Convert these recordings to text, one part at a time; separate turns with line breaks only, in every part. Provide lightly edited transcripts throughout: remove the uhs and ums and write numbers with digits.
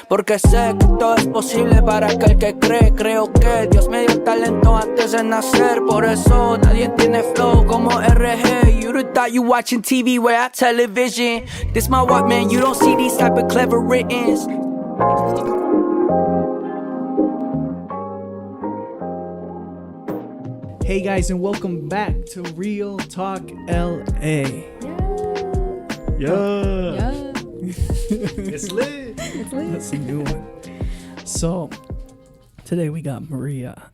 porque sé que todo es posible para aquel que cree. Creo que Dios me dio talento antes de nacer, por eso nadie tiene flow como RG. You thought you watching TV, we're at television. This my walk, man, you don't see these type of clever writtens.
Hey guys, and welcome back to Real Talk LA.
Yeah.
It's lit. That's a new one. So today we got Maria,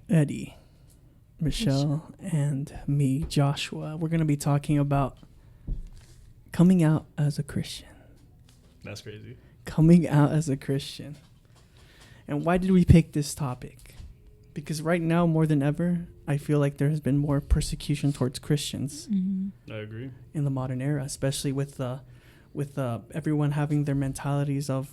Eddie, Michelle, and me, Joshua. We're going to be talking about coming out as a Christian.
That's crazy.
Coming out as a Christian. And why did we pick this topic? Because right now, more than ever, I feel like there has been more persecution towards Christians.
I agree.
In the modern era, especially with everyone having their mentalities of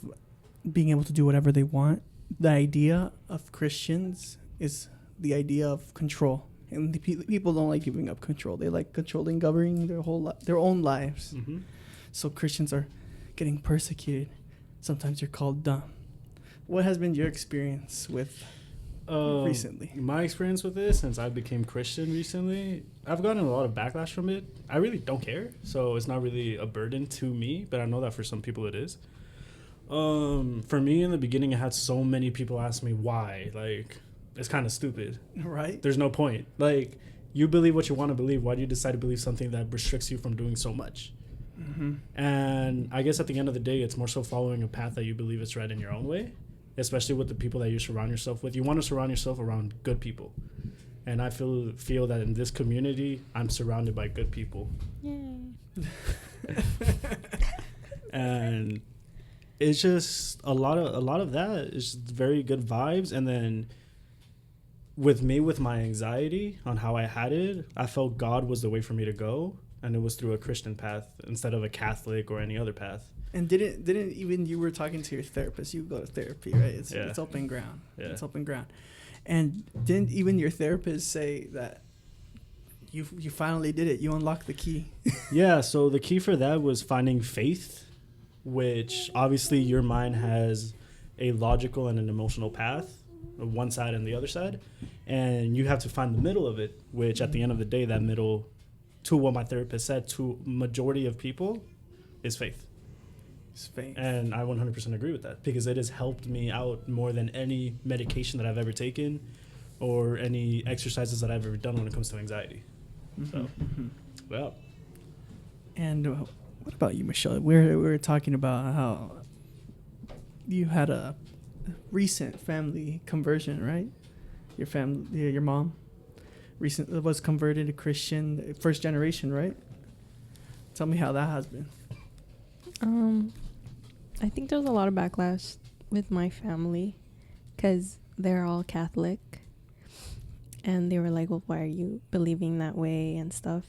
being able to do whatever they want. The idea of Christians is the idea of control, and the people don't like giving up control. They like controlling, governing their own lives.
Mm-hmm.
So Christians are getting persecuted. Sometimes you're called dumb. What has been your experience with recently?
My experience with this, since I became Christian recently, I've gotten a lot of backlash from it. I really don't care, so it's not really a burden to me, but I know that for some people it is. For me, in the beginning, I had so many people ask me why. Like, it's kind of stupid.
Right?
There's no point. Like, you believe what you want to believe. Why do you decide to believe something that restricts you from doing so much?
Mm-hmm.
And I guess at the end of the day, it's more so following a path that you believe is right in your own way. Especially with the people that you surround yourself with. You want to surround yourself around good people. And I feel that in this community, I'm surrounded by good people.
Yay.
And it's just a lot of that is very good vibes. And then with my anxiety on how I had it, I felt God was the way for me to go. And it was through a Christian path instead of a Catholic or any other path.
And didn't even you were talking to your therapist? You go to therapy, right? It's open ground.
Yeah.
It's open ground. And didn't even your therapist say that you finally did it? You unlocked the key.
Yeah. So the key for that was finding faith, which obviously your mind has a logical and an emotional path, one side and the other side, and you have to find the middle of it. Which at the end of the day, that middle, to what my therapist said, to majority of people, is faith. And I 100% agree with that because it has helped me out more than any medication that I've ever taken or any exercises that I've ever done when it comes to anxiety.
Mm-hmm.
So, well.
And what about you, Michelle? We were talking about how you had a recent family conversion, right? Your mom recently was converted to Christian, first generation, right? Tell me how that has been.
I think there was a lot of backlash with my family because they're all Catholic. And they were like, well, why are you believing that way and stuff?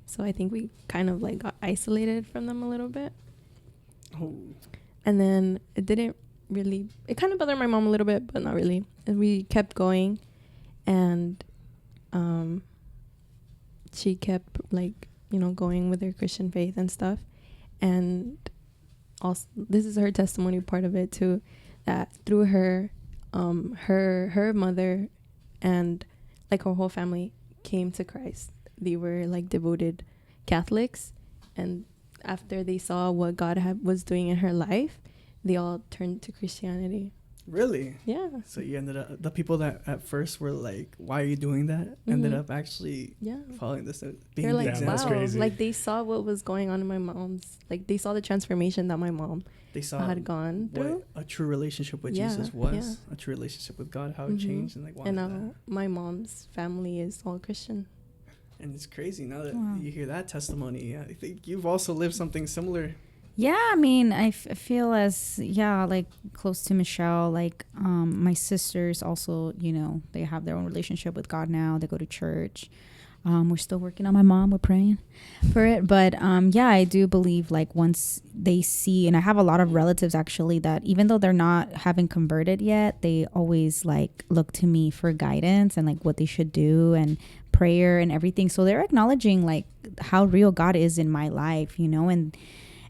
So I think we kind of like got isolated from them a little bit.
Oh.
And then it kind of bothered my mom a little bit, but not really. And we kept going. And she kept like, going with her Christian faith and stuff. And also, this is her testimony part of it too, that through her, her mother and like her whole family came to Christ. They were like devoted Catholics, and after they saw what God was doing in her life, they all turned to Christianity.
Really?
Yeah.
So you ended up, the people that at first were like, why are you doing that? Ended up actually following this.
They're like,
wow. That's crazy.
Like they saw what was going on in my mom's, like they saw the transformation that my mom had gone through.
What a true relationship with Jesus was. A true relationship with God, how it changed. And like,
and now my mom's family is all Christian.
And it's crazy now that you hear that testimony. I think you've also lived something similar.
Yeah, I mean, I feel like close to Michelle, like my sisters also, they have their own relationship with God now. They go to church. We're still working on my mom. We're praying for it. But I do believe like once they see, and I have a lot of relatives actually that even though they're not haven't converted yet, they always like look to me for guidance and like what they should do and prayer and everything. So they're acknowledging like how real God is in my life,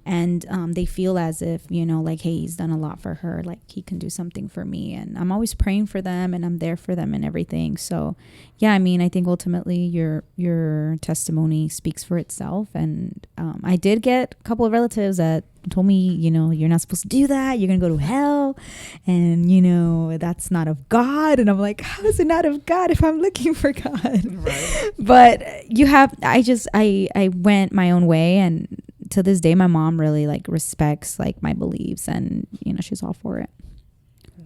and they feel as if, you know, like, hey, he's done a lot for her, like he can do something for me, and I'm always praying for them and I'm there for them and everything. So yeah, I mean, I think ultimately your testimony speaks for itself. And I did get a couple of relatives that told me, you know, you're not supposed to do that, you're gonna go to hell, and you know, that's not of God. And I'm like, how is it not of God if I'm looking for God? Right. But I went my own way, and to this day my mom really like respects like my beliefs, and you know, she's all for it.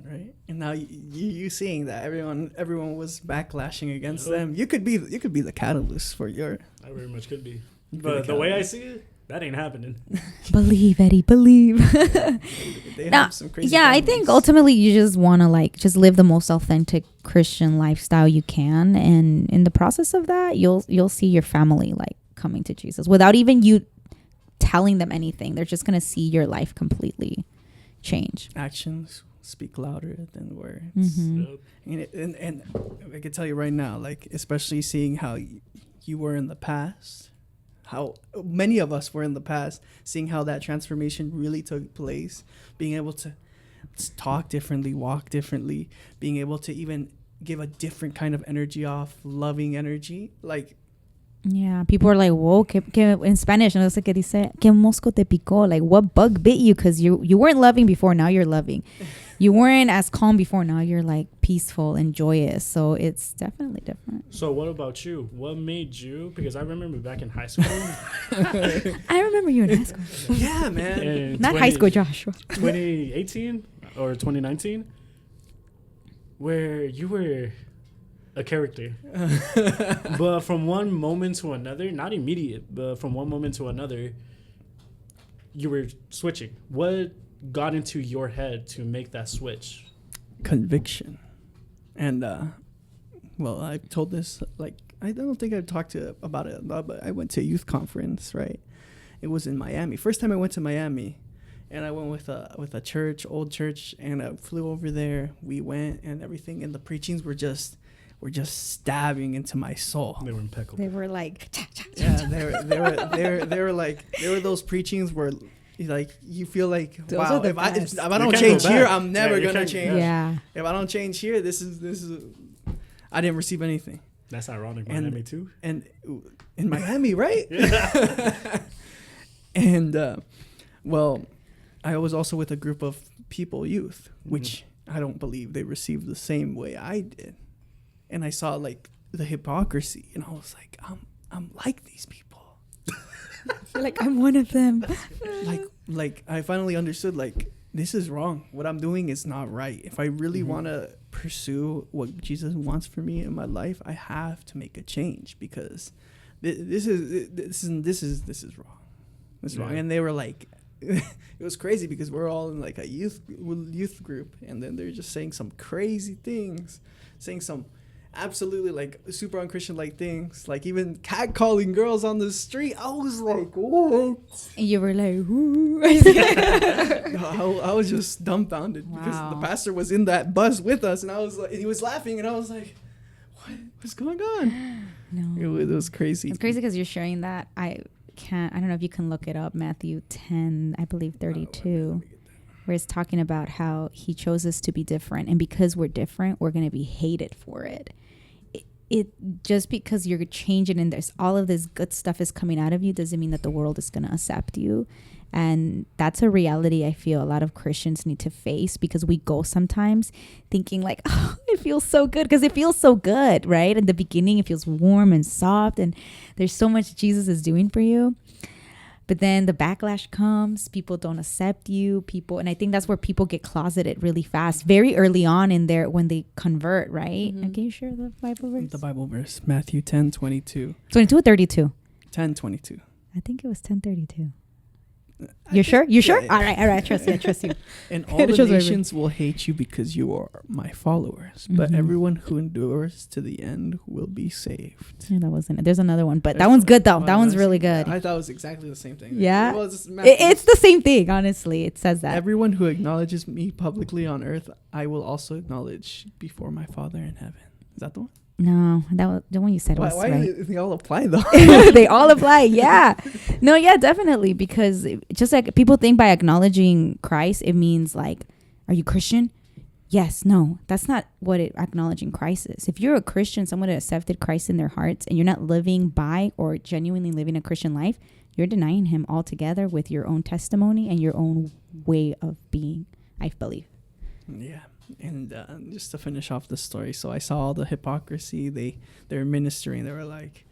Right. And now you seeing that everyone was backlashing against them. You could be the catalyst for your.
I very much could be. But the way I see it, that ain't happening.
Believe, Eddie, believe.
They have some crazy
I think ultimately you just want to like just live the most authentic Christian lifestyle you can, and in the process of that, you'll see your family like coming to Jesus without even you telling them anything. They're just gonna see your life completely change.
Actions speak louder than words.
Mm-hmm.
Yep.
And I can tell you right now, like, especially seeing how you were in the past, how many of us were in the past, seeing how that transformation really took place, being able to talk differently, walk differently, being able to even give a different kind of energy off, loving energy. Like,
yeah, people are like, whoa, que in Spanish, no sé qué dice, que mosco te picó, like what bug bit you, because you weren't loving before, now you're loving. You weren't as calm before, now you're like peaceful and joyous. So it's definitely different.
So what about you? What made you, because I remember back in high school.
I remember you in high school.
yeah, man.
Not high school, Joshua.
2018 or 2019, where you were a character. But from one moment to another, not immediate, but from one moment to another, you were switching. What got into your head to make that switch?
Conviction. And well, I told this, like, I don't think I've talked about it a lot, but I went to a youth conference, right? It was in Miami. First time I went to Miami, and I went with a church, old church, and I flew over there. We went, and everything, and the preachings were just stabbing into my soul.
They were impeccable.
They were like,
yeah, they were like, they were those preachings where, like, you feel like,
those
wow,
if
I don't change here, I'm never gonna change.
Yeah.
If I don't change here, this is I didn't receive anything.
That's ironic. Miami too.
And in Miami, right?
Yeah.
And well, I was also with a group of people, youth, which I don't believe they received the same way I did. And I saw like the hypocrisy, and I was like, I'm like these people.
You're like, I'm one of them.
like I finally understood, like, this is wrong. What I'm doing is not right. If I really want to pursue what Jesus wants for me in my life, I have to make a change, because this is wrong. This is wrong. And they were like, it was crazy, because we're all in like a youth group, and then they're just saying some crazy things, saying some absolutely like super unchristian like things, like even catcalling girls on the street. I was like, what?
And you were like, ooh.
I was just dumbfounded, because the pastor was in that bus with us, and I was like, and he was laughing, and I was like, what's going on? No, it was crazy.
It's crazy because you're sharing that. I don't know if you can look it up. Matthew 10, I believe 32. Where it's talking about how he chose us to be different, and because we're different, we're going to be hated for it. It just because you're changing and there's all of this good stuff is coming out of you doesn't mean that the world is going to accept you. And that's a reality I feel a lot of Christians need to face, because we go sometimes thinking like, oh, it feels so good, because it feels so good, right? In the beginning, it feels warm and soft, and there's so much Jesus is doing for you. But then the backlash comes, people don't accept you, and I think that's where people get closeted really fast, very early on in there when they convert, right? Mm-hmm. Can you share the Bible verse?
The Bible verse, Matthew 10:22.
22 or 32?
10:22.
I think it was 10:32. You're sure? You sure? Yeah. All right. I trust you.
And all the nations will hate you because you are my followers. But everyone who endures to the end will be saved.
Yeah, that wasn't it. There's another one, but that one's good though. That one's really good.
I thought it was exactly the same thing.
Yeah. It's the same thing, honestly. It says that.
Everyone who acknowledges me publicly on earth, I will also acknowledge before my Father in heaven. Is that the one?
No, the one you said was
Why
right.
they all apply though?
They all apply. Yeah. No, yeah, definitely. Because just like people think by acknowledging Christ, it means like, are you Christian? Yes. No, that's not what acknowledging Christ is. If you're a Christian, someone that accepted Christ in their hearts, and you're not living by or genuinely living a Christian life, you're denying him altogether with your own testimony and your own way of being, I believe.
Yeah. And just to finish off the story, so I saw all the hypocrisy. They're ministering. They were like,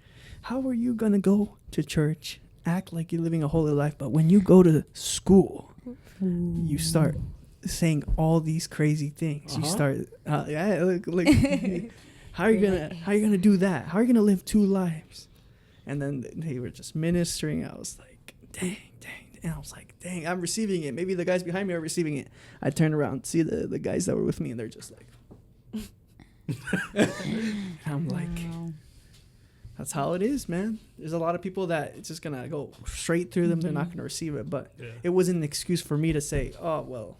how are you going to go to church, act like you're living a holy life, but when you go to school, you start saying all these crazy things. You start, like how are you gonna do that? How are you gonna live two lives? And then they were just ministering. I was like, dang. And I was like, dang, I'm receiving it. Maybe the guys behind me are receiving it. I turned around, see the guys that were with me, and they're just like, and I'm like, that's how it is, man. There's a lot of people that it's just going to go straight through them. They're not going to receive it. But it wasn't an excuse for me to say, oh, well,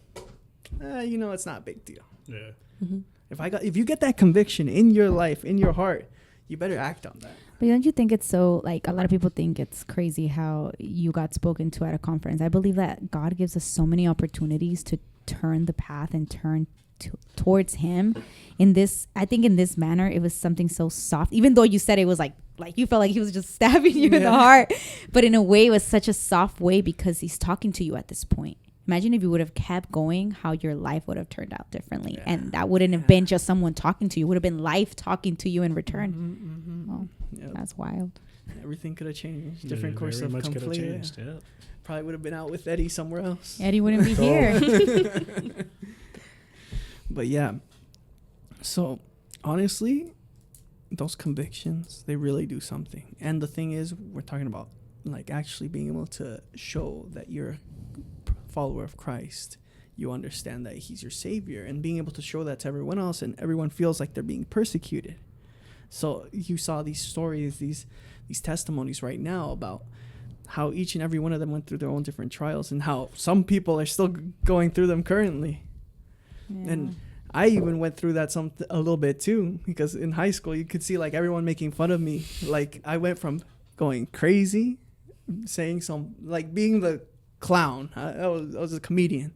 it's not a big deal.
Yeah.
Mm-hmm.
If you get that conviction in your life, in your heart, you better act on that.
But don't you think it's so, like, a lot of people think it's crazy how you got spoken to at a conference. I believe that God gives us so many opportunities to turn the path and turn towards him. I think in this manner, it was something so soft, even though you said it was like you felt like he was just stabbing you in the heart. But in a way, it was such a soft way because he's talking to you at this point. Imagine if you would have kept going, how your life would have turned out differently. Yeah. And that wouldn't have been just someone talking to you. It would have been life talking to you in return. Well, that's wild.
Everything could have changed. Different course of conflict.
Yeah.
Probably would have been out with Eddie somewhere else.
Eddie wouldn't be here.
But yeah. So, honestly, those convictions, they really do something. And the thing is, we're talking about like actually being able to show that you're a follower of Christ. You understand that he's your savior, and being able to show that to everyone else, and everyone feels like they're being persecuted. So you saw these stories, these testimonies right now about how each and every one of them went through their own different trials, and how some people are still going through them currently. Yeah. And I even went through that a little bit too, because in high school you could see like everyone making fun of me. Like I went from going crazy, saying being the clown. I was a comedian,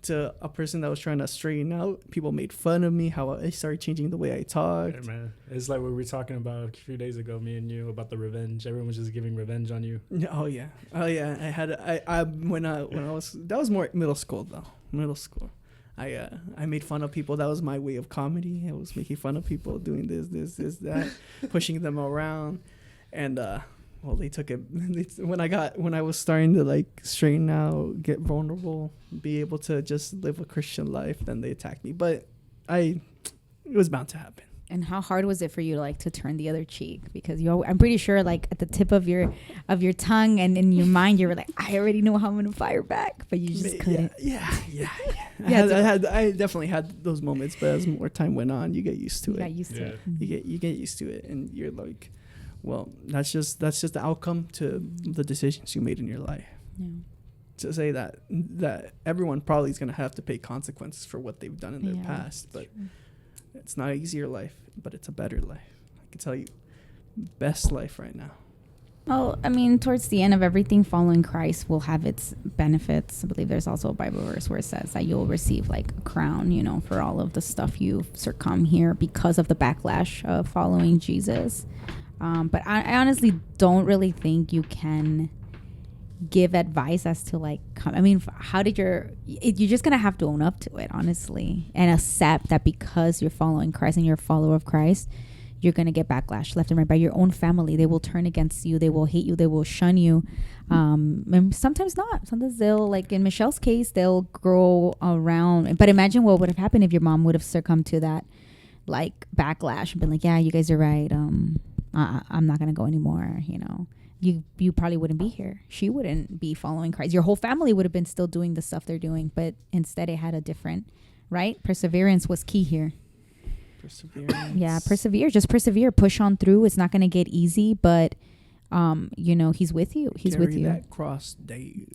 to a person that was trying to straighten out. People made fun of me, how I started changing the way I talked.
Yeah, man. It's like what we were talking about a few days ago, me and you, about the revenge. Everyone was just giving revenge on you.
Oh yeah. When I was, that was more middle school though. I made fun of people. That was my way of comedy. I was making fun of people doing this, that, pushing them around, and they took it. When I was starting to like straighten out, get vulnerable, be able to just live a Christian life, then they attacked me. But it was bound to happen.
And how hard was it for you to turn the other cheek? Because I'm pretty sure like at the tip of your tongue and in your mind you were like, I already know how I'm gonna fire back, but you just couldn't.
Yeah. I definitely had those moments, but as more time went on, you get used to it. You get used to it, and you're like, well, that's just the outcome to the decisions you made in your life. Yeah. To say that everyone probably is gonna have to pay consequences for what they've done in their past, but. True. It's not an easier life, but it's a better life. I can tell you, best life right now.
Well, I mean, towards the end of everything, following Christ will have its benefits. I believe there's also a Bible verse where it says that you'll receive like a crown, for all of the stuff you've succumbed here because of the backlash of following Jesus. But I honestly don't really think you can give advice as to how did you're just gonna have to own up to it, honestly, and accept that because you're following Christ and you're a follower of Christ, you're gonna get backlash left and right by your own family. They will turn against you, they will hate you, they will shun you, and sometimes not. Sometimes they'll, like in Michelle's case, they'll grow around. But imagine what would have happened if your mom would have succumbed to that backlash and been like, yeah, you guys are right, I'm not gonna go anymore. You probably wouldn't be here. She wouldn't be following Christ. Your whole family would have been still doing the stuff they're doing, but instead it had a different, right? Perseverance was key here.
Perseverance.
Yeah, persevere. Just persevere. Push on through. It's not going to get easy, but, he's with you. He's with you.
Carry that cross daily.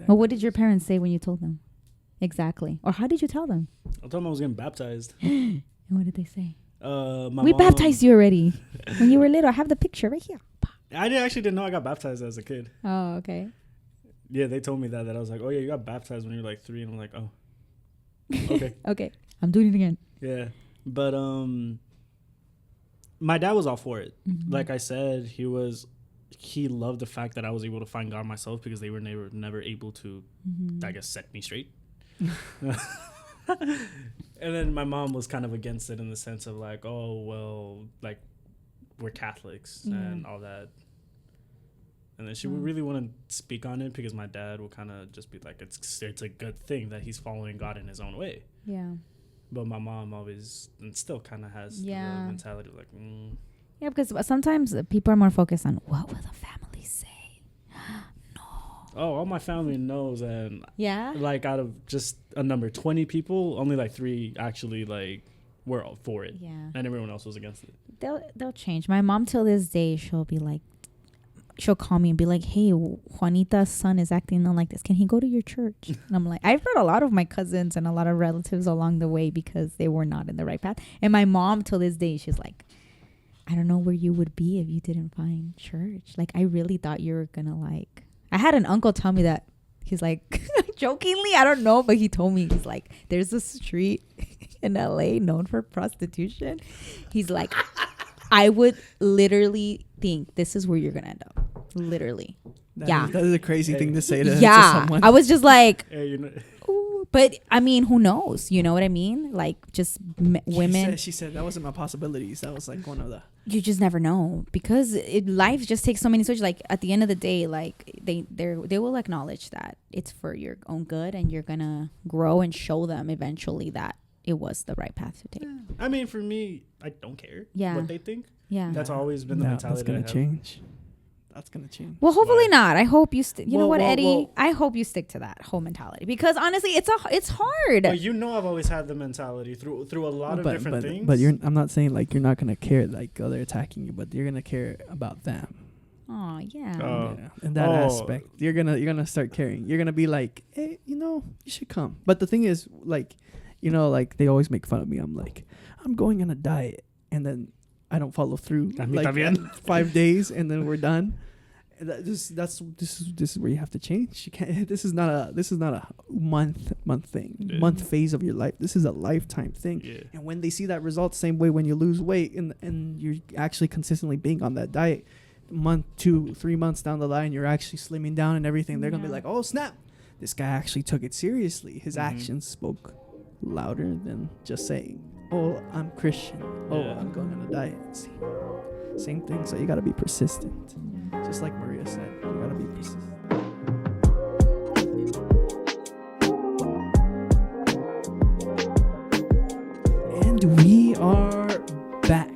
Well, what did your parents say when you told them? Exactly. Or how did you tell them?
I told them I was getting baptized.
And what did they say?
My
We
mom,
baptized you already when you were little. I have the picture right here.
Actually didn't know I got baptized as a kid.
Oh, okay.
Yeah, they told me that I was like, oh yeah, you got baptized when you were like 3, and I'm like, oh, okay.
Okay, I'm doing it again.
Yeah, but my dad was all for it.
Mhm.
Like I said, he loved the fact that I was able to find God myself, because they were never able to,
Mhm.
I guess, set me straight. And then my mom was kind of against it in the sense of like, oh well, like we're Catholics and all that. And then she would really want to speak on it, because my dad would kind of just be like, it's a good thing that he's following God in his own way.
Yeah.
But my mom always, and still kind of has the mentality of like,
Yeah, because sometimes people are more focused on what will the family say.
oh, all my family knows, and
Yeah.
like out of just a number 20 people, only like 3 actually like were all for it,
Yeah.
and everyone else was against it.
They'll change. My mom till this day, she'll call me and be like, hey, Juanita's son is acting like this. Can he go to your church? And I'm like, I've heard a lot of my cousins and a lot of relatives along the way because they were not in the right path. And my mom till this day, she's like, I don't know where you would be if you didn't find church. Like, I really thought you were gonna like, I had an uncle tell me that. He's like, jokingly, I don't know, but he told me, he's like, there's a street in LA known for prostitution. He's like, I would literally think this is where you're gonna end up. Literally.
That is a crazy thing to say to someone.
I was just like,
Hey, you know,
ooh. But I mean, who knows? You know what I mean? Like, just women.
She said that wasn't my possibilities. That was like one of the.
You just never know, because life just takes so many switches. Like, at the end of the day, like they will acknowledge that it's for your own good, and you're gonna grow and show them eventually that it was the right path to take.
I mean, for me, I don't care what they think.
Yeah.
That's always been the mentality.
That's gonna change. That's gonna change.
Well, hopefully not. I hope you you know what, Eddie?
Well,
I hope you stick to that whole mentality, because honestly, it's hard.
But you know, I've always had the mentality through a lot of different things.
But I'm not saying like you're not gonna care like they're attacking you, but you're gonna care about them.
Oh yeah.
Yeah. In that aspect, you're gonna start caring. You're gonna be like, hey, you should come. But the thing is, like, like they always make fun of me. I'm like, I'm going on a diet, and then I don't follow through like 5 days, and then we're done. This is where you have to change. You can't. This is not a month thing, month phase of your life. This is a lifetime thing.
Yeah.
And when they see that result, same way when you lose weight and you're actually consistently being on that diet, month 2-3 months down the line, you're actually slimming down and everything. They're gonna be like, oh snap, this guy actually took it seriously. His actions spoke louder than just saying, oh, I'm Christian. Oh, I'm going on a diet. See, same thing. So you gotta be persistent. Just like Maria said, you gotta be persistent. And we are back.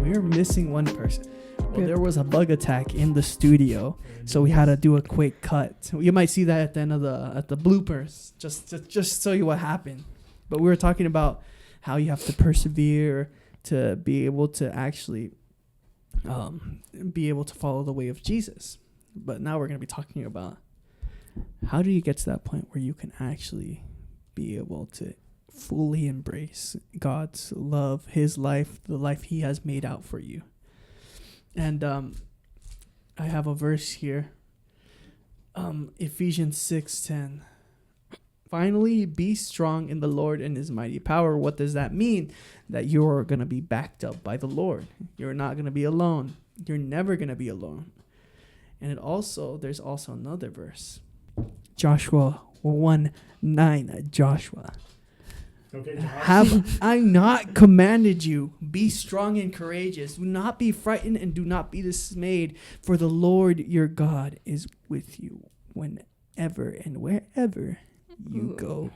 We're missing one person. Well, there was a bug attack in the studio, so we had to do a quick cut. You might see that at the end of the bloopers, just show you what happened. But we were talking about how you have to persevere to be able to actually be able to follow the way of Jesus. But now we're going to be talking about how do you get to that point where you can actually be able to fully embrace God's love, his life, the life he has made out for you. And I have a verse here, Ephesians 6:10. Finally, be strong in the Lord and his mighty power. What does that mean? That you're going to be backed up by the Lord. You're not going to be alone. You're never going to be alone. And there's also another verse. Joshua 1:9. Joshua.
Okay,
Have I not commanded you? Be strong and courageous. Do not be frightened and do not be dismayed, for the Lord your God is with you whenever and wherever you go.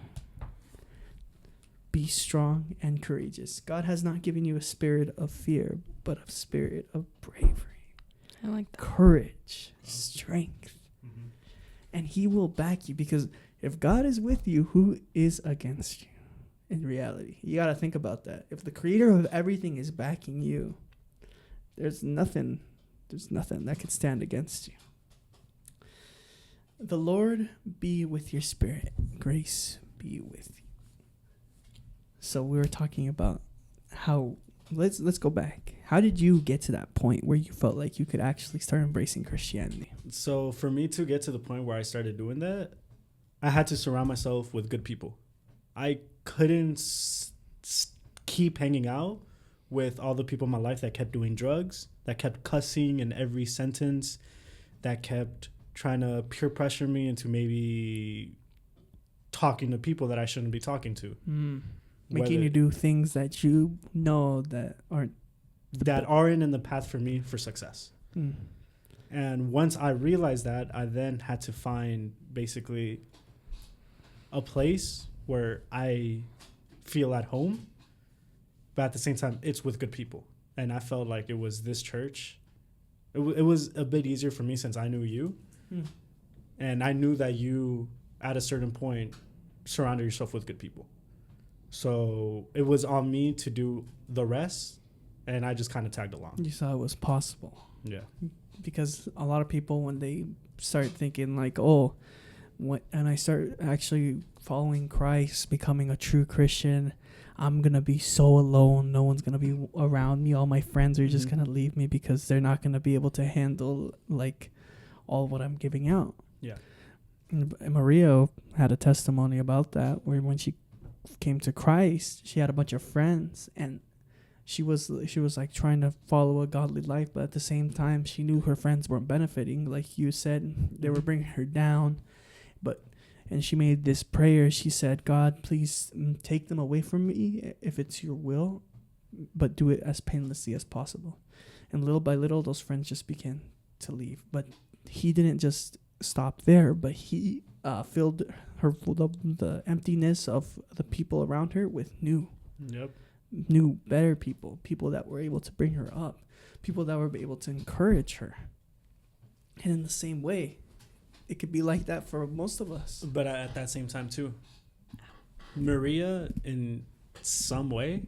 Be strong and courageous. God has not given you a spirit of fear, but a spirit of bravery.
I like that.
Courage, strength. And he will back you, because if God is with you, who is against you? In reality, you got to think about that. If the creator of everything is backing you, there's nothing that could stand against you. The Lord be with your spirit. Grace be with you. So we were talking about how let's go back. How did you get to that point where you felt like you could actually start embracing Christianity?
So for me to get to the point where I started doing that, I had to surround myself with good people. I couldn't keep hanging out with all the people in my life that kept doing drugs, that kept cussing in every sentence, that kept trying to peer pressure me into maybe talking to people that I shouldn't be talking to.
Making you do things that you know that aren't
in the path for me for success. And once I realized that, I then had to find basically a place where I feel at home, but at the same time, it's with good people. And I felt like it was this church. It was a bit easier for me since I knew you. And I knew that you, at a certain point, surrounded yourself with good people. So it was on me to do the rest, and I just kind of tagged along.
You saw it was possible.
Yeah.
Because a lot of people, when they start thinking like, and I start actually following Christ, becoming a true Christian, I'm going to be so alone. No one's going to be around me. All my friends are just going to leave me because they're not going to be able to handle like all what I'm giving out.
Yeah.
And Maria had a testimony about that, where when she came to Christ, she had a bunch of friends, and she was like trying to follow a godly life, but at the same time she knew her friends weren't benefiting. Like you said, they were bringing her down. And she made this prayer. She said, God, please take them away from me if it's your will, but do it as painlessly as possible. And little by little, those friends just began to leave. But he didn't just stop there, but he filled her the emptiness of the people around her with new, better people that were able to bring her up, people that were able to encourage her. And in the same way, it could be like that for most of us.
But at that same time, too, Maria, in some way,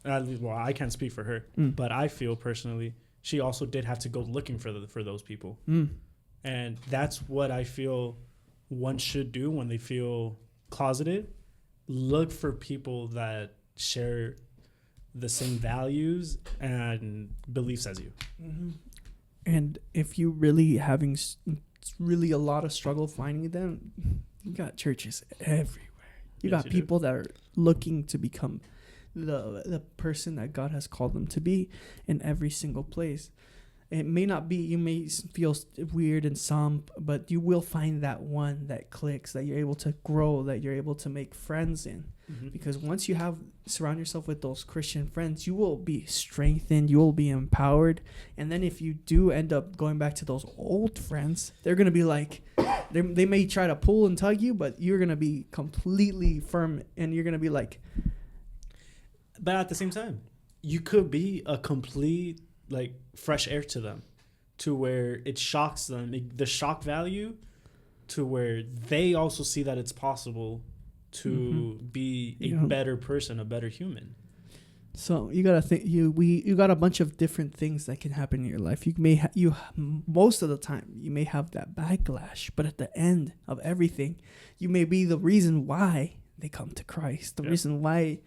well, I can't speak for her, but I feel personally, she also did have to go looking for those people. And that's what I feel one should do when they feel closeted. Look for people that share the same values and beliefs as you.
And if you really having really a lot of struggle finding them, you got churches everywhere. You got people that are looking to become the person that God has called them to be in every single place. It may not be, you may feel weird in some, but you will find that one that clicks, that you're able to grow, that you're able to make friends in. Because once you surround yourself with those Christian friends, you will be strengthened, you will be empowered. And then if you do end up going back to those old friends, they're going to be like, they may try to pull and tug you, but you're going to be completely firm, and you're going to be like.
But at the same time, you could be a complete like fresh air to them, to where it shocks them, the shock value, to where they also see that it's possible to be a better person, a better human.
So you gotta think, you got a bunch of different things that can happen in your life. You may most of the time you may have that backlash, but at the end of everything, you may be the reason why they come to Christ, the reason why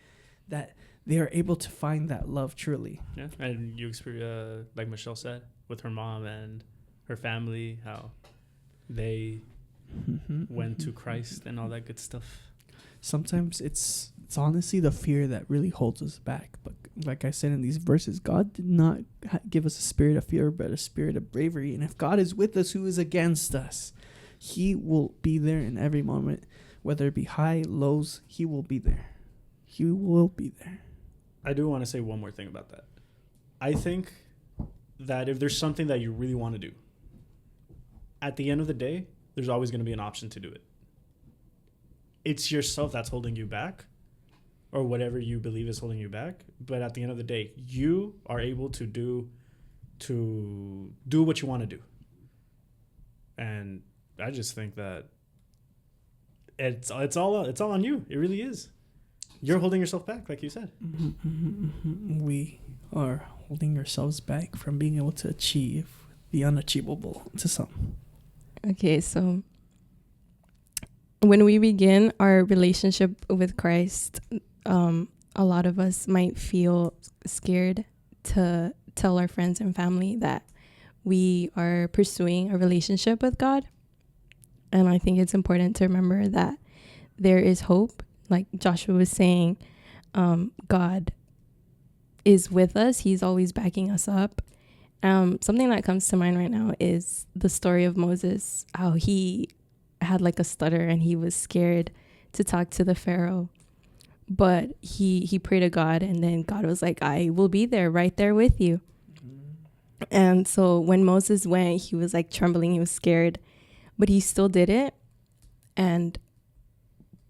that they are able to find that love truly.
Yeah, and you experience, like Michelle said, with her mom and her family, how they went to Christ and all that good stuff.
Sometimes it's honestly the fear that really holds us back. But like I said in these verses, God did not give us a spirit of fear, but a spirit of bravery. And if God is with us, who is against us? He will be there in every moment, whether it be high, lows, he will be there. He will be there.
I do want to say one more thing about that. I think that if there's something that you really want to do, at the end of the day, there's always going to be an option to do it. It's yourself that's holding you back, or whatever you believe is holding you back. But at the end of the day, you are able to do what you want to do. And I just think that it's all on you. It really is. You're holding yourself back, like you said.
We are holding ourselves back from being able to achieve the unachievable to some.
Okay, so when we begin our relationship with Christ, a lot of us might feel scared to tell our friends and family that we are pursuing a relationship with God. And I think it's important to remember that there is hope. Like Joshua was saying, God is with us. He's always backing us up. Something that comes to mind right now is the story of Moses, how he had like a stutter and he was scared to talk to the Pharaoh. But he prayed to God, and then God was like, I will be there, right there with you. And so when Moses went, he was like trembling, he was scared, but he still did it. And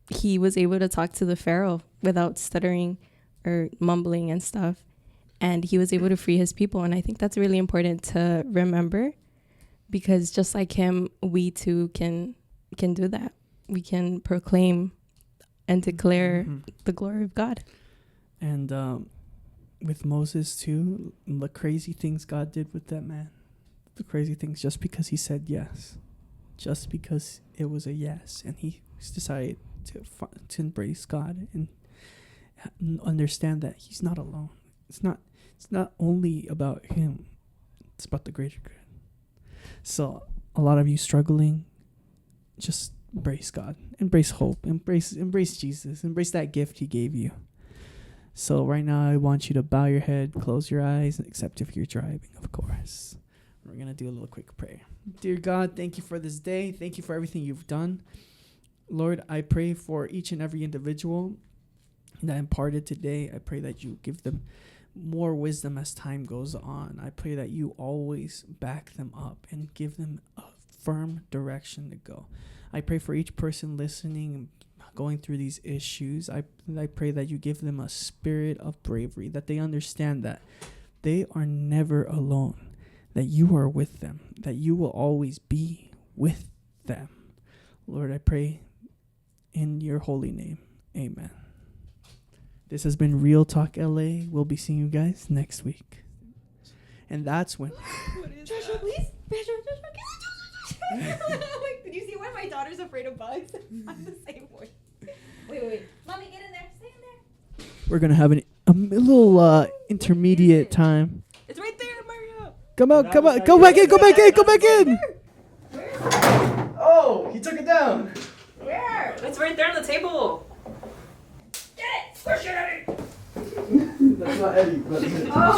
he was able to talk to the Pharaoh without stuttering or mumbling and stuff. And he was able to free his people. And I think that's really important to remember, because just like him, we too can do that. We can proclaim and declare the glory of God.
And with Moses too, the crazy things God did with that man, the crazy things, just because he said yes, just because it was a yes, and he decided to embrace God and understand that he's not alone. It's not only about him, it's about the greater good. So a lot of you struggling, just embrace God, embrace hope, embrace Jesus, embrace that gift he gave you. So right now I want you to bow your head, close your eyes, except if you're driving, of course. We're going to do a little quick prayer. Dear God, thank you for this day. Thank you for everything you've done. Lord, I pray for each and every individual that imparted today. I pray that you give them more wisdom as time goes on. I pray that you always back them up and give them a firm direction to go. I pray for each person listening, going through these issues. I pray that you give them a spirit of bravery, that they understand that they are never alone, that you are with them, that you will always be with them. Lord, I pray in your holy name. Amen. This has been Real Talk LA. We'll be seeing you guys next week. And that's when...
Joshua, please. Wait, did you see why my daughter's afraid of bugs? I'm the same way. Wait. Mommy, get in there. Stay in there.
we're going to have a little intermediate time.
It's right there, Mario.
Come out. Go back in. Oh, he took it down.
Where? It's right there on the table. Get it. Push it, Eddie.
That's not Eddie. But
oh,